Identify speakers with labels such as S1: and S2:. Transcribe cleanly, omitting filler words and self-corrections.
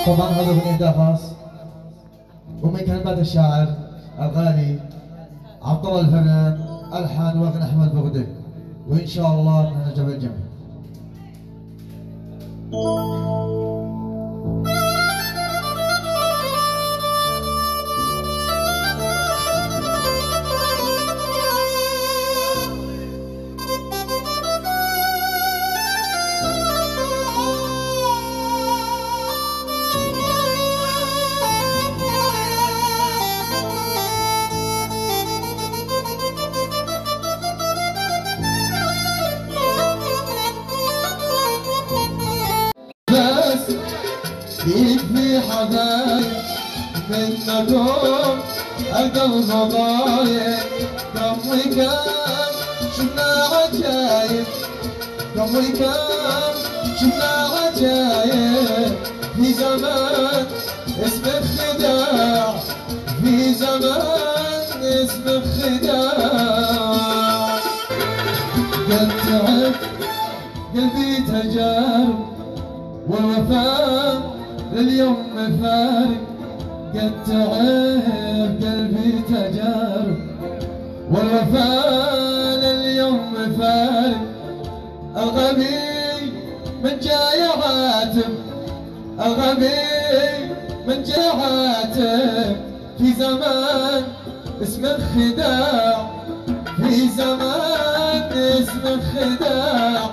S1: طبعا هذا اغنية إهداء خاص ومن كلمات الشاعر الغالي عبد الله الفنان، ألحان وغن أحمد بغداد، وإن شاء الله نعجب الجميع.
S2: يكفي حبايب منكم القلب ضايق، كم وكم شفنا عجايب، كم وكم شفنا عجايب، في زمان اسمه خداع، في زمان اسمه خداع. قد تعب قلبي تجارب والوفاء لليوم فارق، قد تعب قلبي تجارب والوفاء لليوم فارق. الغبي من جاي عاتب، الغبي من جاي عاتب، في زمان اسمه خداع، في زمان اسمه خداع.